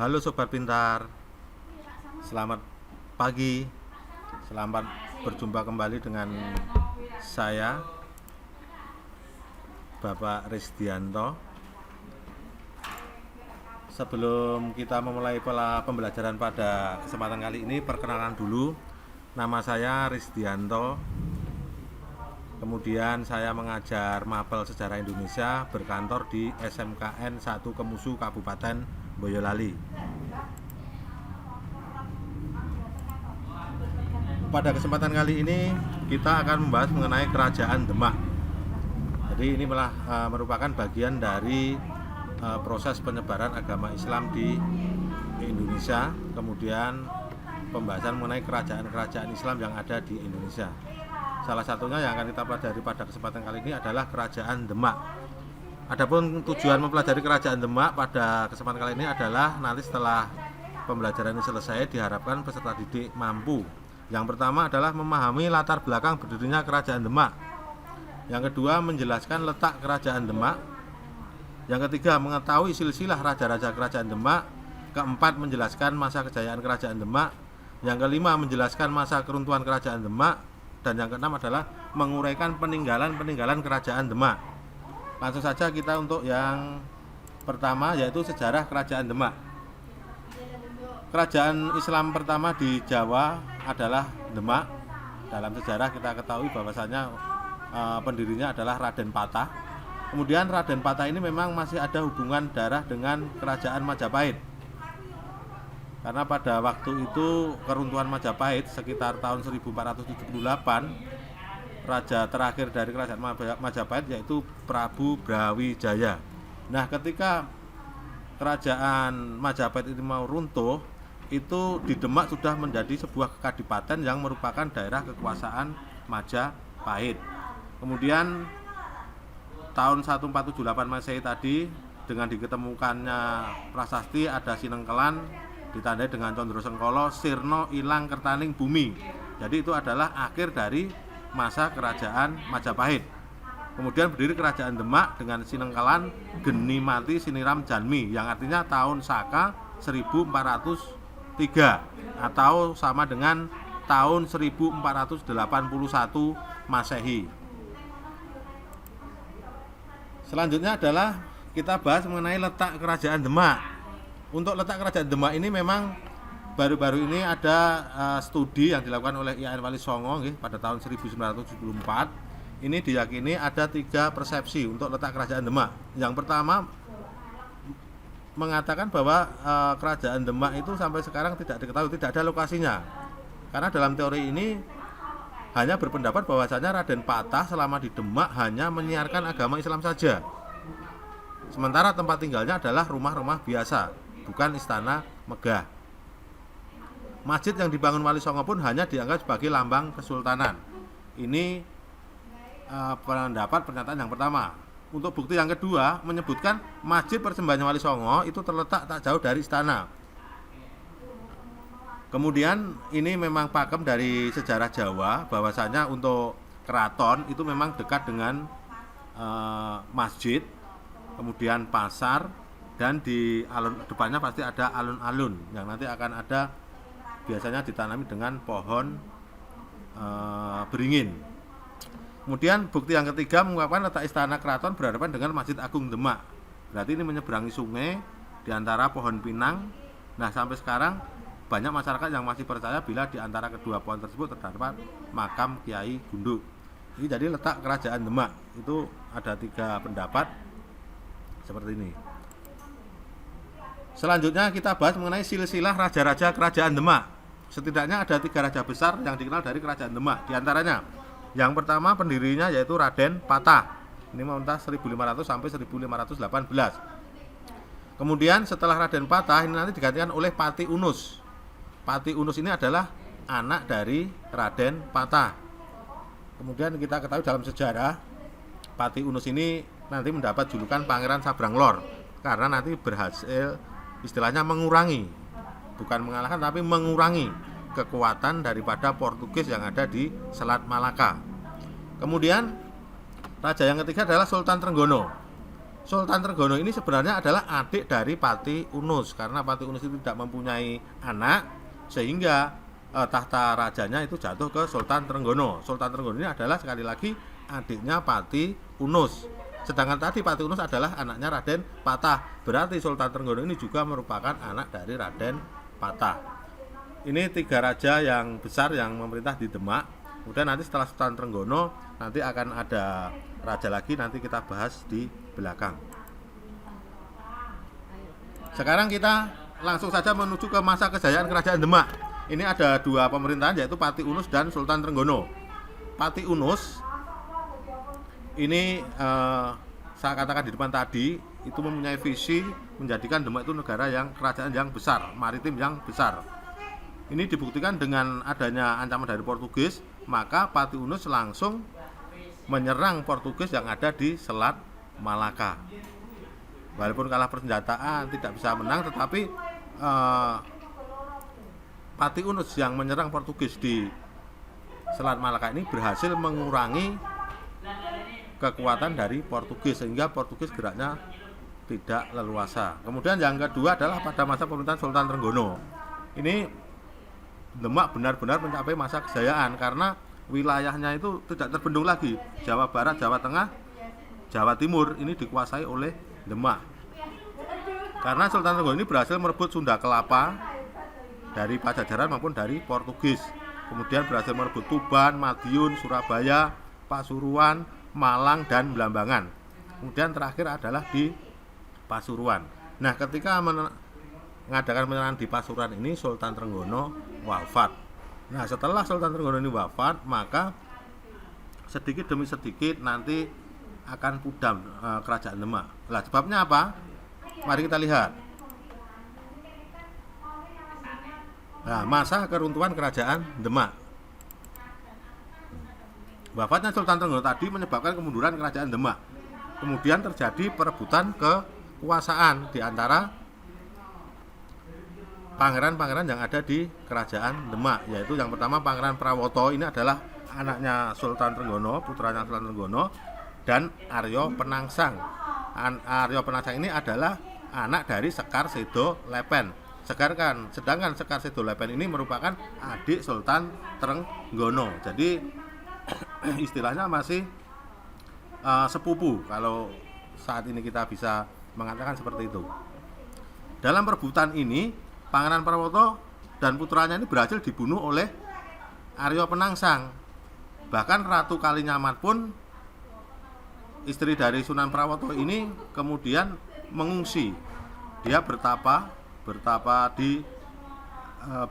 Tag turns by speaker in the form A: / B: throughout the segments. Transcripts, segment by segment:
A: Halo Sobat Pintar, selamat pagi, selamat berjumpa kembali dengan saya, Bapak Risdianto. Sebelum kita memulai pola pembelajaran pada kesempatan kali ini, perkenalan dulu. Nama saya Risdianto. Kemudian saya mengajar mapel sejarah Indonesia, berkantor di SMKN 1 Kemusu, Kabupaten Boyolali. Pada kesempatan kali ini kita akan membahas mengenai Kerajaan Demak. Jadi ini merupakan bagian dari proses penyebaran agama Islam di Indonesia, kemudian pembahasan mengenai kerajaan-kerajaan Islam yang ada di Indonesia. Salah satunya yang akan kita pelajari pada kesempatan kali ini adalah Kerajaan Demak. Adapun tujuan mempelajari Kerajaan Demak pada kesempatan kali ini adalah nanti setelah pembelajaran ini selesai diharapkan peserta didik mampu. Yang pertama adalah memahami latar belakang berdirinya Kerajaan Demak. Yang kedua, menjelaskan letak Kerajaan Demak. Yang ketiga, mengetahui silsilah raja-raja Kerajaan Demak. Keempat, menjelaskan masa kejayaan Kerajaan Demak. Yang kelima, menjelaskan masa keruntuhan Kerajaan Demak. Dan yang keenam adalah menguraikan peninggalan-peninggalan Kerajaan Demak. Langsung saja kita untuk yang pertama, yaitu sejarah Kerajaan Demak. Kerajaan Islam pertama di Jawa adalah Demak. Dalam sejarah kita ketahui bahwasanya pendirinya adalah Raden Patah. Kemudian Raden Patah ini memang masih ada hubungan darah dengan Kerajaan Majapahit. Karena pada waktu itu keruntuhan Majapahit sekitar tahun 1478, raja terakhir dari Kerajaan Majapahit yaitu Prabu Brawijaya. Nah, ketika Kerajaan Majapahit ini mau runtuh, itu di Demak sudah menjadi sebuah kadipaten yang merupakan daerah kekuasaan Majapahit. Kemudian tahun 1478 Masehi tadi, dengan diketemukannya prasasti ada Sinengkelan ditandai dengan Condro Sengkolo, Sirno Ilang Kertaning Bumi. Jadi itu adalah akhir dari masa Kerajaan Majapahit. Kemudian berdiri Kerajaan Demak dengan Sinengkelan Geni Mati Siniram Janmi, yang artinya tahun Saka 1403 atau sama dengan tahun 1481 Masehi. Selanjutnya adalah kita bahas mengenai letak Kerajaan Demak. Untuk letak Kerajaan Demak ini memang baru-baru ini ada studi yang dilakukan oleh IAIN Wali Songo pada tahun 1974. Ini diyakini ada 3 persepsi untuk letak Kerajaan Demak. Yang pertama mengatakan bahwa Kerajaan Demak itu sampai sekarang tidak diketahui, tidak ada lokasinya. Karena dalam teori ini hanya berpendapat bahwasanya Raden Patah selama di Demak hanya menyiarkan agama Islam saja. Sementara tempat tinggalnya adalah rumah-rumah biasa, bukan istana megah. Masjid yang dibangun Wali Songo pun hanya dianggap sebagai lambang kesultanan. Ini pendapat pernyataan yang pertama. Untuk bukti yang kedua, menyebutkan masjid persembahan Wali Songo itu terletak tak jauh dari istana. Kemudian ini memang pakem dari sejarah Jawa bahwasanya untuk keraton itu memang dekat dengan masjid, kemudian pasar, dan di alun depannya pasti ada alun-alun yang nanti akan ada biasanya ditanami dengan pohon beringin. Kemudian bukti yang ketiga mengungkapkan letak istana keraton berhadapan dengan Masjid Agung Demak. Berarti ini menyeberangi sungai di antara pohon pinang. Nah, sampai sekarang banyak masyarakat yang masih percaya bila di antara kedua pohon tersebut terdapat makam Kiai Gunduk. Ini jadi letak Kerajaan Demak. Itu ada 3 pendapat seperti ini. Selanjutnya kita bahas mengenai silsilah raja-raja Kerajaan Demak. Setidaknya ada 3 raja besar yang dikenal dari Kerajaan Demak. Di antaranya, yang pertama pendirinya yaitu Raden Patah. Ini memerintah 1500 sampai 1518. Kemudian setelah Raden Patah ini nanti digantikan oleh Pati Unus. Pati Unus ini adalah anak dari Raden Patah. Kemudian kita ketahui dalam sejarah Pati Unus ini nanti mendapat julukan Pangeran Sabranglor karena nanti berhasil istilahnya mengurangi, bukan mengalahkan tapi mengurangi kekuatan daripada Portugis yang ada di Selat Malaka. Kemudian raja yang ketiga adalah Sultan Trenggono. Sultan Trenggono ini sebenarnya adalah adik dari Pati Unus, karena Pati Unus itu tidak mempunyai anak, sehingga tahta rajanya itu jatuh ke Sultan Trenggono. Sultan Trenggono ini adalah sekali lagi adiknya Pati Unus. Sedangkan tadi Pati Unus adalah anaknya Raden Patah. Berarti Sultan Trenggono ini juga merupakan anak dari Raden Patah. Ini 3 raja yang besar yang memerintah di Demak. Kemudian nanti setelah Sultan Trenggono nanti akan ada raja lagi, nanti kita bahas di belakang. Sekarang kita langsung saja menuju ke masa kejayaan Kerajaan Demak. Ini ada 2 pemerintahan, yaitu Pati Unus dan Sultan Trenggono. Pati Unus ini saya katakan di depan tadi, itu mempunyai visi menjadikan Demak itu negara yang kerajaan yang besar, maritim yang besar. Ini dibuktikan dengan adanya ancaman dari Portugis, maka Pati Unus langsung menyerang Portugis yang ada di Selat Malaka. Walaupun kalah persenjataan, tidak bisa menang, tetapi Pati Unus yang menyerang Portugis di Selat Malaka ini berhasil mengurangi kekuatan dari Portugis, sehingga Portugis geraknya tidak leluasa. Kemudian yang kedua adalah pada masa pemerintahan Sultan Trenggono. Ini Demak benar-benar mencapai masa kejayaan karena wilayahnya itu tidak terbendung lagi. Jawa Barat, Jawa Tengah, Jawa Timur ini dikuasai oleh Demak. Karena Sultan Trenggono ini berhasil merebut Sunda Kelapa dari Pajajaran maupun dari Portugis. Kemudian berhasil merebut Tuban, Madiun, Surabaya, Pasuruan, Malang, dan Blambangan. Kemudian terakhir adalah di Pasuruan. Nah, ketika mengadakan penyerangan di Pasuruan ini, Sultan Trenggono wafat. Nah, setelah Sultan Trenggono ini wafat, maka sedikit demi sedikit nanti akan pudam kerajaan Demak. Lah, sebabnya apa? Mari kita lihat. Nah, masa keruntuhan kerajaan Demak. Wafatnya Sultan Trenggono tadi menyebabkan kemunduran kerajaan Demak. Kemudian terjadi perebutan kekuasaan di antara pangeran-pangeran yang ada di kerajaan Demak, yaitu yang pertama Pangeran Prawoto, ini adalah anaknya Sultan Trenggono, putranya Sultan Trenggono, dan Aryo Penangsang. Aryo Penangsang ini adalah anak dari Sekar Sedo Lepen. Sedangkan Sekar Sedo Lepen ini merupakan adik Sultan Trenggono. Jadi istilahnya masih sepupu, kalau saat ini kita bisa mengatakan seperti itu. Dalam perebutan ini, Pangeran Prawoto dan putranya ini berhasil dibunuh oleh Aryo Penangsang. Bahkan Ratu Kalinyamat pun, istri dari Sunan Prawoto ini, kemudian mengungsi. Dia bertapa di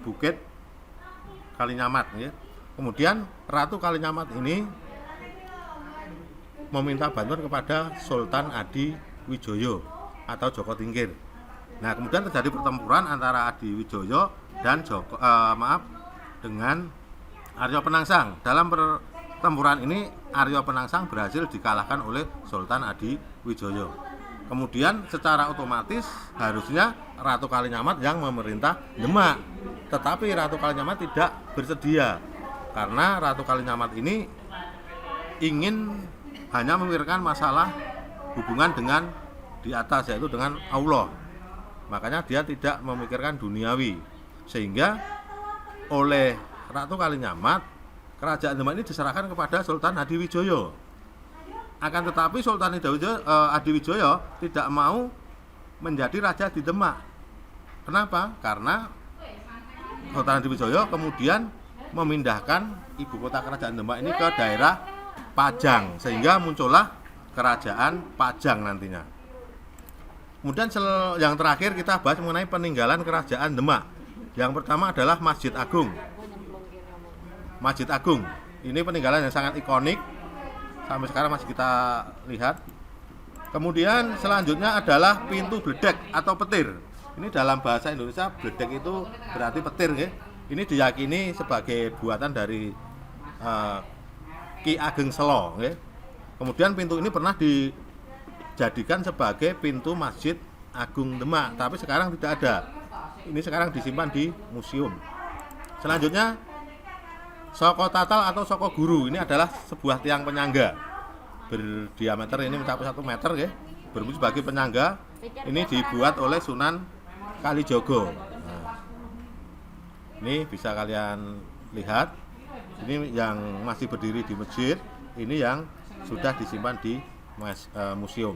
A: Bukit Kalinyamat, ya. Kemudian Ratu Kalinyamat ini meminta bantuan kepada Sultan Adi Wijoyo atau Joko Tingkir. Nah, kemudian terjadi pertempuran antara Adi Wijoyo dan dengan Aryo Penangsang. Dalam pertempuran ini Aryo Penangsang berhasil dikalahkan oleh Sultan Adi Wijoyo. Kemudian secara otomatis harusnya Ratu Kalinyamat yang memerintah Demak. Tetapi Ratu Kalinyamat tidak bersedia, karena Ratu Kalinyamat ini ingin hanya memikirkan masalah hubungan dengan di atas, yaitu dengan Allah. Makanya dia tidak memikirkan duniawi. Sehingga oleh Ratu Kalinyamat, kerajaan Demak ini diserahkan kepada Sultan Hadiwijoyo. Akan tetapi Sultan Hadiwijoyo tidak mau menjadi raja di Demak. Kenapa? Karena Sultan Hadiwijoyo kemudian memindahkan ibu kota kerajaan Demak ini ke daerah Pajang, sehingga muncullah kerajaan Pajang nantinya. Kemudian yang terakhir kita bahas mengenai peninggalan kerajaan Demak. Yang pertama adalah Masjid Agung. Masjid Agung ini peninggalan yang sangat ikonik, sampai sekarang masih kita lihat. Kemudian selanjutnya adalah pintu bledek atau petir. Ini dalam bahasa Indonesia bledek itu berarti petir, ya. Ini diyakini sebagai buatan dari Ki Ageng Selo, ya. Kemudian pintu ini pernah dijadikan sebagai pintu Masjid Agung Demak, tapi sekarang tidak ada. Ini sekarang disimpan di museum. Selanjutnya Soko Tatal atau Soko Guru, ini adalah sebuah tiang penyangga berdiameter ini mencapai 1 meter, ya. berfungsi sebagai penyangga. Ini dibuat oleh Sunan Kalijogo. Nah, ini bisa kalian lihat. Ini yang masih berdiri di masjid, ini yang sudah disimpan di museum.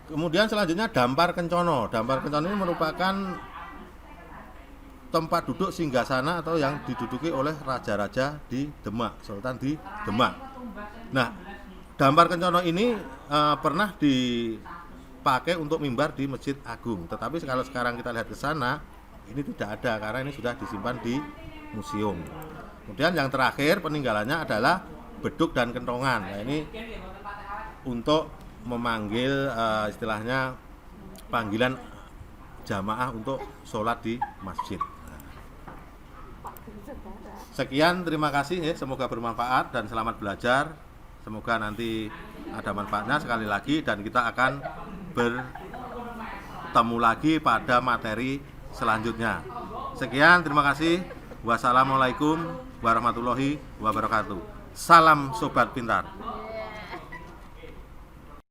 A: Kemudian selanjutnya Dampar Kencono. Dampar Kencono ini merupakan tempat duduk singgasana atau yang diduduki oleh raja-raja di Demak, Sultan di Demak. Nah, Dampar Kencono ini pernah dipakai untuk mimbar di Masjid Agung. Tetapi kalau sekarang kita lihat ke sana, ini tidak ada karena ini sudah disimpan di museum. Kemudian yang terakhir peninggalannya adalah beduk dan kentongan. Nah, ini untuk memanggil istilahnya panggilan jamaah untuk sholat di masjid. Sekian, terima kasih ya, semoga bermanfaat dan selamat belajar. Semoga nanti ada manfaatnya sekali lagi dan kita akan bertemu lagi pada materi selanjutnya. Sekian, terima kasih. Wassalamualaikum warahmatullahi wabarakatuh. Salam sobat pintar.